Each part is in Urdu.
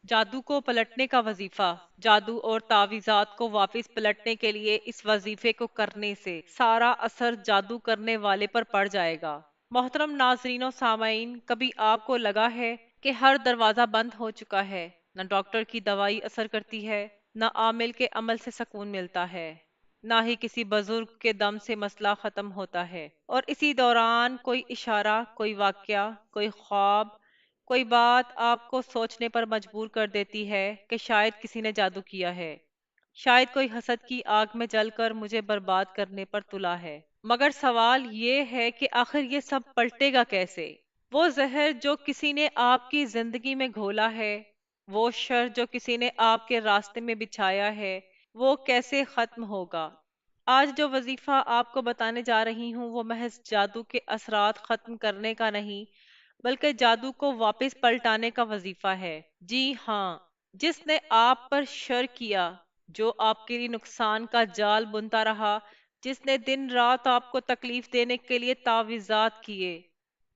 جادو کو پلٹنے کا وظیفہ۔ جادو اور تعویذات کو واپس پلٹنے کے لیے اس وظیفے کو کرنے سے سارا اثر جادو کرنے والے پر پڑ جائے گا۔ محترم ناظرین و سامعین، کبھی آپ کو لگا ہے کہ ہر دروازہ بند ہو چکا ہے، نہ ڈاکٹر کی دوائی اثر کرتی ہے، نہ عامل کے عمل سے سکون ملتا ہے، نہ ہی کسی بزرگ کے دم سے مسئلہ ختم ہوتا ہے، اور اسی دوران کوئی اشارہ، کوئی واقعہ، کوئی خواب، کوئی بات آپ کو سوچنے پر مجبور کر دیتی ہے کہ شاید کسی نے جادو کیا ہے، شاید کوئی حسد کی آگ میں جل کر مجھے برباد کرنے پر تلا ہے۔ مگر سوال یہ ہے کہ آخر یہ سب پلٹے گا کیسے؟ وہ زہر جو کسی نے آپ کی زندگی میں گھولا ہے، وہ شر جو کسی نے آپ کے راستے میں بچھایا ہے، وہ کیسے ختم ہوگا؟ آج جو وظیفہ آپ کو بتانے جا رہی ہوں وہ محض جادو کے اثرات ختم کرنے کا نہیں، بلکہ جادو کو واپس پلٹانے کا وظیفہ ہے۔ جی ہاں، جس نے آپ پر شر کیا، جو آپ کے لیے نقصان کا جال بنتا رہا، جس نے دن رات آپ کو تکلیف دینے کے لیے تعویذات کیے،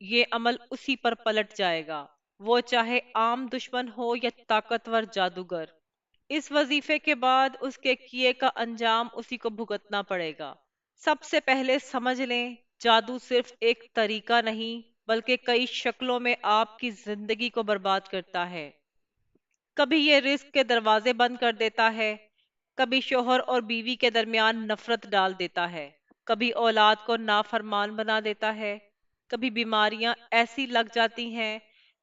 یہ عمل اسی پر پلٹ جائے گا، وہ چاہے عام دشمن ہو یا طاقتور جادوگر۔ اس وظیفے کے بعد اس کے کیے کا انجام اسی کو بھگتنا پڑے گا۔ سب سے پہلے سمجھ لیں، جادو صرف ایک طریقہ نہیں بلکہ کئی شکلوں میں آپ کی زندگی کو برباد کرتا ہے۔ کبھی یہ رزق کے دروازے بند کر دیتا ہے، کبھی شوہر اور بیوی کے درمیان نفرت ڈال دیتا ہے، کبھی اولاد کو نافرمان بنا دیتا ہے، کبھی بیماریاں ایسی لگ جاتی ہیں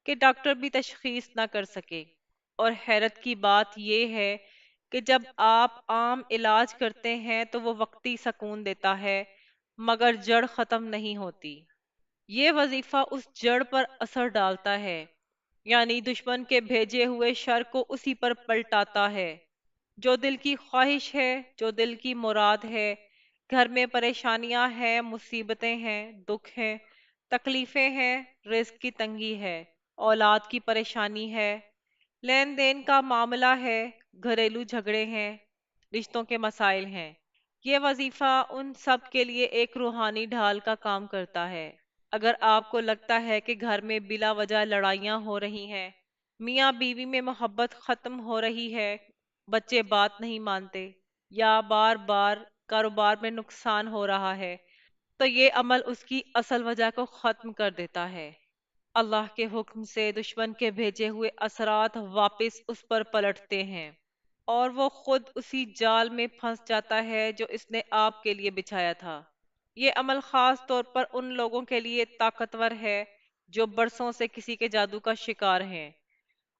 کہ ڈاکٹر بھی تشخیص نہ کر سکے۔ اور حیرت کی بات یہ ہے کہ جب آپ عام علاج کرتے ہیں تو وہ وقتی سکون دیتا ہے، مگر جڑ ختم نہیں ہوتی۔ یہ وظیفہ اس جڑ پر اثر ڈالتا ہے، یعنی دشمن کے بھیجے ہوئے شر کو اسی پر پلٹاتا ہے۔ جو دل کی خواہش ہے، جو دل کی مراد ہے، گھر میں پریشانیاں ہیں، مصیبتیں ہیں، دکھ ہیں، تکلیفیں ہیں، رزق کی تنگی ہے، اولاد کی پریشانی ہے، لین دین کا معاملہ ہے، گھریلو جھگڑے ہیں، رشتوں کے مسائل ہیں، یہ وظیفہ ان سب کے لیے ایک روحانی ڈھال کا کام کرتا ہے۔ اگر آپ کو لگتا ہے کہ گھر میں بلا وجہ لڑائیاں ہو رہی ہیں، میاں بیوی میں محبت ختم ہو رہی ہے، بچے بات نہیں مانتے، یا بار بار کاروبار میں نقصان ہو رہا ہے، تو یہ عمل اس کی اصل وجہ کو ختم کر دیتا ہے۔ اللہ کے حکم سے دشمن کے بھیجے ہوئے اثرات واپس اس پر پلٹتے ہیں، اور وہ خود اسی جال میں پھنس جاتا ہے جو اس نے آپ کے لیے بچھایا تھا۔ یہ عمل خاص طور پر ان لوگوں کے لیے طاقتور ہے جو برسوں سے کسی کے جادو کا شکار ہیں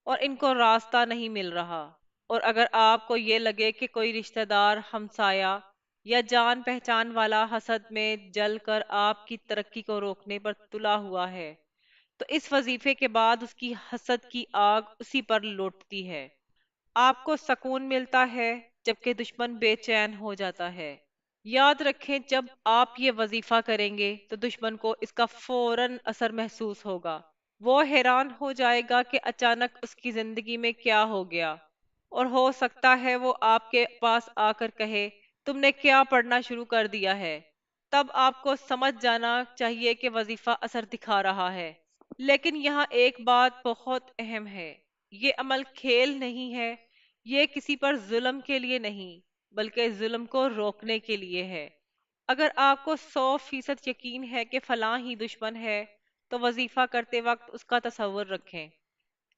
اور ان کو راستہ نہیں مل رہا۔ اور اگر آپ کو یہ لگے کہ کوئی رشتہ دار، ہمسایہ یا جان پہچان والا حسد میں جل کر آپ کی ترقی کو روکنے پر تلا ہوا ہے، تو اس وظیفے کے بعد اس کی حسد کی آگ اسی پر لوٹتی ہے۔ آپ کو سکون ملتا ہے جبکہ دشمن بے چین ہو جاتا ہے۔ یاد رکھیں، جب آپ یہ وظیفہ کریں گے تو دشمن کو اس کا فوراً اثر محسوس ہوگا۔ وہ حیران ہو جائے گا کہ اچانک اس کی زندگی میں کیا ہو گیا، اور ہو سکتا ہے وہ آپ کے پاس آ کر کہے، تم نے کیا پڑھنا شروع کر دیا ہے؟ تب آپ کو سمجھ جانا چاہیے کہ وظیفہ اثر دکھا رہا ہے۔ لیکن یہاں ایک بات بہت اہم ہے، یہ عمل کھیل نہیں ہے، یہ کسی پر ظلم کے لیے نہیں، بلکہ ظلم کو روکنے کے لیے ہے۔ اگر آپ کو 100% یقین ہے کہ فلاں ہی دشمن ہے، تو وظیفہ کرتے وقت اس کا تصور رکھیں۔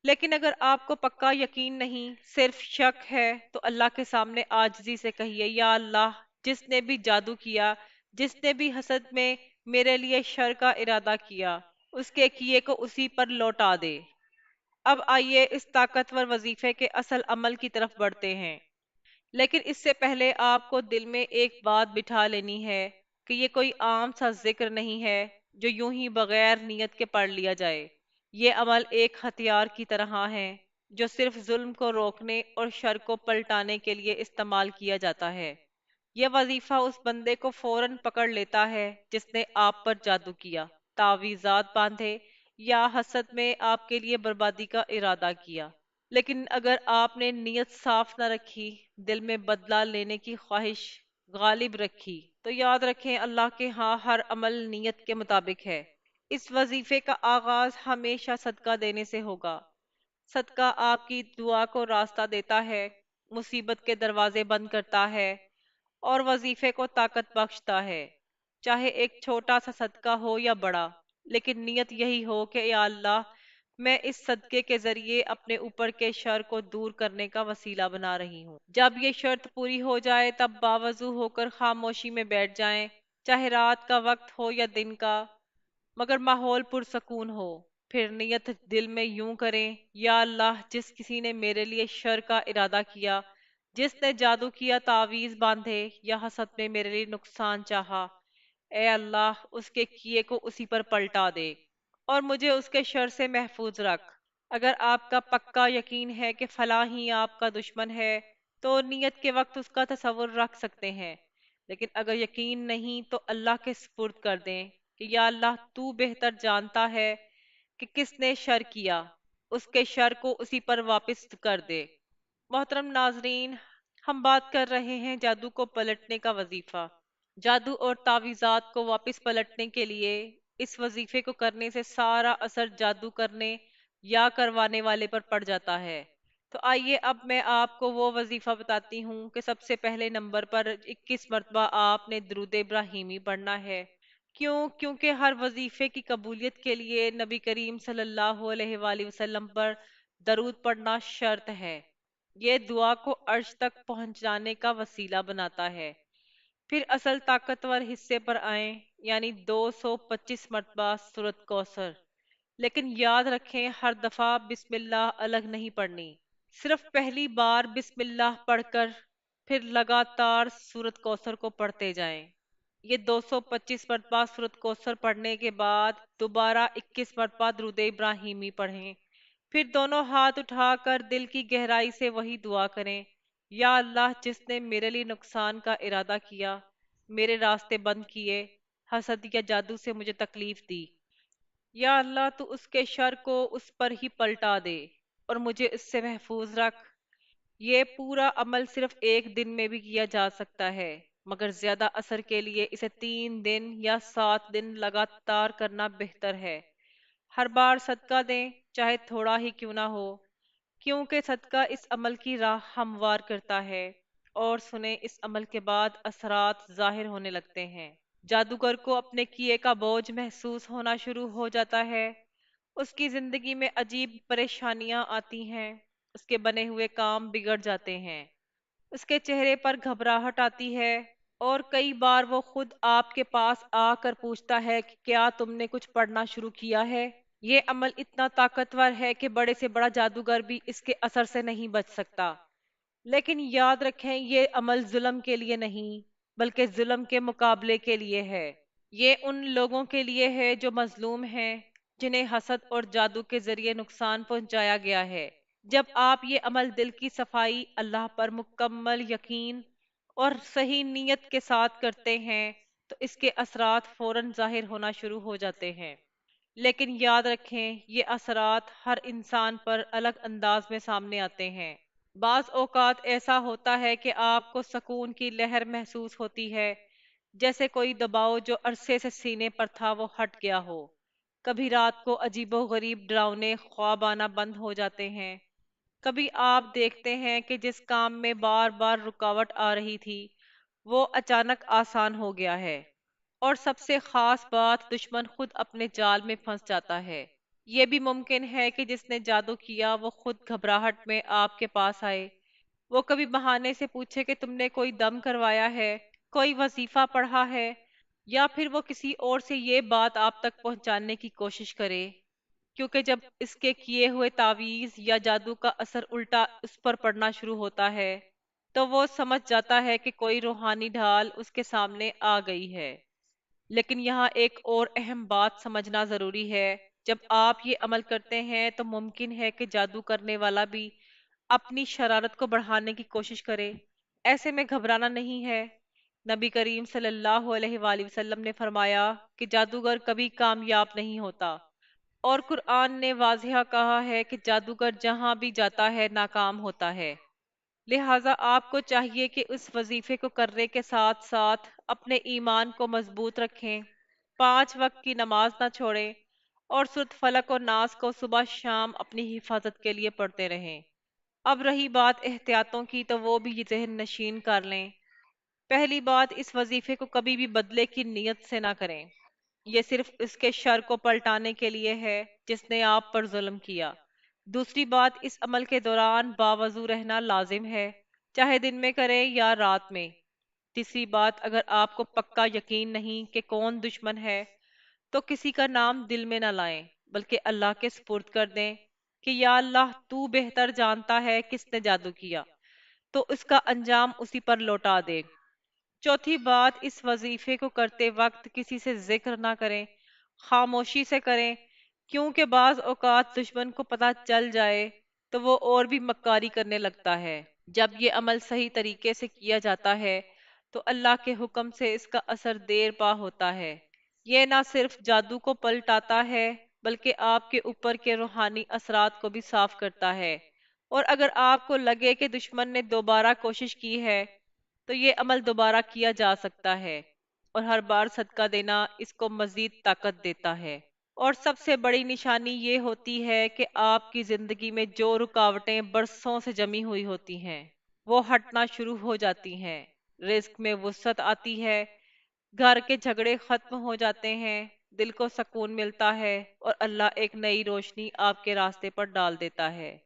لیکن اگر آپ کو پکا یقین نہیں، صرف شک ہے، تو اللہ کے سامنے عاجزی سے کہیے، یا اللہ، جس نے بھی جادو کیا، جس نے بھی حسد میں میرے لیے شر کا ارادہ کیا، اس کے کیے کو اسی پر لوٹا دے۔ اب آئیے اس طاقتور وظیفے کے اصل عمل کی طرف بڑھتے ہیں، لیکن اس سے پہلے آپ کو دل میں ایک بات بٹھا لینی ہے کہ یہ کوئی عام سا ذکر نہیں ہے جو یوں ہی بغیر نیت کے پڑھ لیا جائے۔ یہ عمل ایک ہتھیار کی طرح ہے جو صرف ظلم کو روکنے اور شر کو پلٹانے کے لیے استعمال کیا جاتا ہے۔ یہ وظیفہ اس بندے کو فوراً پکڑ لیتا ہے جس نے آپ پر جادو کیا، تعویذات باندھے، یا حسد میں آپ کے لیے بربادی کا ارادہ کیا۔ لیکن اگر آپ نے نیت صاف نہ رکھی، دل میں بدلہ لینے کی خواہش غالب رکھی، تو یاد رکھیں، اللہ کے ہاں ہر عمل نیت کے مطابق ہے۔ اس وظیفے کا آغاز ہمیشہ صدقہ دینے سے ہوگا۔ صدقہ آپ کی دعا کو راستہ دیتا ہے، مصیبت کے دروازے بند کرتا ہے اور وظیفے کو طاقت بخشتا ہے۔ چاہے ایک چھوٹا سا صدقہ ہو یا بڑا، لیکن نیت یہی ہو کہ یا اللہ، میں اس صدقے کے ذریعے اپنے اوپر کے شر کو دور کرنے کا وسیلہ بنا رہی ہوں۔ جب یہ شرط پوری ہو جائے تب باوضو ہو کر خاموشی میں بیٹھ جائیں، چاہے رات کا وقت ہو یا دن کا، مگر ماحول پرسکون ہو۔ پھر نیت دل میں یوں کریں، یا اللہ، جس کسی نے میرے لیے شر کا ارادہ کیا، جس نے جادو کیا، تعویذ باندھے یا حسد میں میرے لیے نقصان چاہا، اے اللہ اس کے کیے کو اسی پر پلٹا دے اور مجھے اس کے شر سے محفوظ رکھ۔ اگر آپ کا پکا یقین ہے کہ فلاں ہی آپ کا دشمن ہے تو نیت کے وقت اس کا تصور رکھ سکتے ہیں، لیکن اگر یقین نہیں تو اللہ کے سپرد کر دیں کہ یا اللہ، تو بہتر جانتا ہے کہ کس نے شر کیا، اس کے شر کو اسی پر واپس کر دے۔ محترم ناظرین، ہم بات کر رہے ہیں جادو کو پلٹنے کا وظیفہ۔ جادو اور تعویذات کو واپس پلٹنے کے لیے اس وظیفے کو کرنے سے سارا اثر جادو کرنے یا کروانے والے پر پڑ جاتا ہے۔ تو آئیے اب میں آپ کو وہ وظیفہ بتاتی ہوں کہ سب سے پہلے نمبر پر 21 مرتبہ آپ نے درود ابراہیمی پڑھنا ہے۔ کیوں؟ کیونکہ ہر وظیفے کی قبولیت کے لیے نبی کریم صلی اللہ علیہ وآلہ وسلم پر درود پڑھنا شرط ہے۔ یہ دعا کو عرش تک پہنچانے کا وسیلہ بناتا ہے۔ پھر اصل طاقتور حصے پر آئیں، یعنی 225 مرتبہ سورت کوثر۔ لیکن یاد رکھیں، ہر دفعہ بسم اللہ الگ نہیں پڑھنی، صرف پہلی بار بسم اللہ پڑھ کر پھر لگاتار سورت کوثر کو پڑھتے جائیں۔ یہ 225 مرتبہ سورت کوثر پڑھنے کے بعد دوبارہ 21 مرتبہ درود ابراہیمی پڑھیں۔ پھر دونوں ہاتھ اٹھا کر دل کی گہرائی سے وہی دعا کریں، یا اللہ، جس نے میرے لیے نقصان کا ارادہ کیا، میرے راستے بند کیے، حسد یا جادو سے مجھے تکلیف دی، یا اللہ تو اس کے شر کو اس پر ہی پلٹا دے اور مجھے اس سے محفوظ رکھ۔ یہ پورا عمل صرف ایک دن میں بھی کیا جا سکتا ہے، مگر زیادہ اثر کے لیے اسے 3 دن یا 7 دن لگاتار کرنا بہتر ہے۔ ہر بار صدقہ دیں، چاہے تھوڑا ہی کیوں نہ ہو، کیونکہ صدقہ اس عمل کی راہ ہموار کرتا ہے، اور سنیں، اس عمل کے بعد اثرات ظاہر ہونے لگتے ہیں۔ جادوگر کو اپنے کیے کا بوجھ محسوس ہونا شروع ہو جاتا ہے، اس کی زندگی میں عجیب پریشانیاں آتی ہیں، اس کے بنے ہوئے کام بگڑ جاتے ہیں، اس کے چہرے پر گھبراہٹ آتی ہے، اور کئی بار وہ خود آپ کے پاس آ کر پوچھتا ہے کہ کیا تم نے کچھ پڑھنا شروع کیا ہے؟ یہ عمل اتنا طاقتور ہے کہ بڑے سے بڑا جادوگر بھی اس کے اثر سے نہیں بچ سکتا۔ لیکن یاد رکھیں، یہ عمل ظلم کے لیے نہیں، بلکہ ظلم کے مقابلے کے لیے ہے۔ یہ ان لوگوں کے لیے ہے جو مظلوم ہیں، جنہیں حسد اور جادو کے ذریعے نقصان پہنچایا گیا ہے۔ جب آپ یہ عمل دل کی صفائی، اللہ پر مکمل یقین اور صحیح نیت کے ساتھ کرتے ہیں تو اس کے اثرات فوراً ظاہر ہونا شروع ہو جاتے ہیں۔ لیکن یاد رکھیں، یہ اثرات ہر انسان پر الگ انداز میں سامنے آتے ہیں۔ بعض اوقات ایسا ہوتا ہے کہ آپ کو سکون کی لہر محسوس ہوتی ہے، جیسے کوئی دباؤ جو عرصے سے سینے پر تھا وہ ہٹ گیا ہو۔ کبھی رات کو عجیب و غریب ڈراؤنے خواب آنا بند ہو جاتے ہیں۔ کبھی آپ دیکھتے ہیں کہ جس کام میں بار بار رکاوٹ آ رہی تھی وہ اچانک آسان ہو گیا ہے۔ اور سب سے خاص بات، دشمن خود اپنے جال میں پھنس جاتا ہے۔ یہ بھی ممکن ہے کہ جس نے جادو کیا وہ خود گھبراہٹ میں آپ کے پاس آئے۔ وہ کبھی بہانے سے پوچھے کہ تم نے کوئی دم کروایا ہے، کوئی وظیفہ پڑھا ہے، یا پھر وہ کسی اور سے یہ بات آپ تک پہنچانے کی کوشش کرے، کیونکہ جب اس کے کیے ہوئے تعویذ یا جادو کا اثر الٹا اس پر پڑنا شروع ہوتا ہے تو وہ سمجھ جاتا ہے کہ کوئی روحانی ڈھال اس کے سامنے آ گئی ہے۔ لیکن یہاں ایک اور اہم بات سمجھنا ضروری ہے، جب آپ یہ عمل کرتے ہیں تو ممکن ہے کہ جادو کرنے والا بھی اپنی شرارت کو بڑھانے کی کوشش کرے۔ ایسے میں گھبرانا نہیں ہے۔ نبی کریم صلی اللہ علیہ وآلہ وسلم نے فرمایا کہ جادوگر کبھی کامیاب نہیں ہوتا، اور قرآن نے واضح کہا ہے کہ جادوگر جہاں بھی جاتا ہے ناکام ہوتا ہے۔ لہٰذا آپ کو چاہیے کہ اس وظیفے کو کرنے کے ساتھ ساتھ اپنے ایمان کو مضبوط رکھیں، 5 وقت کی نماز نہ چھوڑیں، اور سورۃ فلق اور ناس کو صبح شام اپنی حفاظت کے لیے پڑھتے رہیں۔ اب رہی بات احتیاطوں کی، تو وہ بھی ذہن نشین کر لیں۔ پہلی بات، اس وظیفے کو کبھی بھی بدلے کی نیت سے نہ کریں۔ یہ صرف اس کے شر کو پلٹانے کے لیے ہے جس نے آپ پر ظلم کیا۔ دوسری بات، اس عمل کے دوران باوضو رہنا لازم ہے، چاہے دن میں کریں یا رات میں۔ تیسری بات، اگر آپ کو پکا یقین نہیں کہ کون دشمن ہے، تو کسی کا نام دل میں نہ لائیں، بلکہ اللہ کے سپرد کر دیں کہ یا اللہ، تو بہتر جانتا ہے کس نے جادو کیا، تو اس کا انجام اسی پر لوٹا دے۔ چوتھی بات، اس وظیفے کو کرتے وقت کسی سے ذکر نہ کریں، خاموشی سے کریں، کیونکہ بعض اوقات دشمن کو پتہ چل جائے تو وہ اور بھی مکاری کرنے لگتا ہے۔ جب یہ عمل صحیح طریقے سے کیا جاتا ہے تو اللہ کے حکم سے اس کا اثر دیر پا ہوتا ہے۔ یہ نہ صرف جادو کو پلٹاتا ہے، بلکہ آپ کے اوپر کے روحانی اثرات کو بھی صاف کرتا ہے۔ اور اگر آپ کو لگے کہ دشمن نے دوبارہ کوشش کی ہے، تو یہ عمل دوبارہ کیا جا سکتا ہے، اور ہر بار صدقہ دینا اس کو مزید طاقت دیتا ہے۔ اور سب سے بڑی نشانی یہ ہوتی ہے کہ آپ کی زندگی میں جو رکاوٹیں برسوں سے جمی ہوئی ہوتی ہیں، وہ ہٹنا شروع ہو جاتی ہیں۔ رزق میں وسعت آتی ہے، گھر کے جھگڑے ختم ہو جاتے ہیں، دل کو سکون ملتا ہے، اور اللہ ایک نئی روشنی آپ کے راستے پر ڈال دیتا ہے۔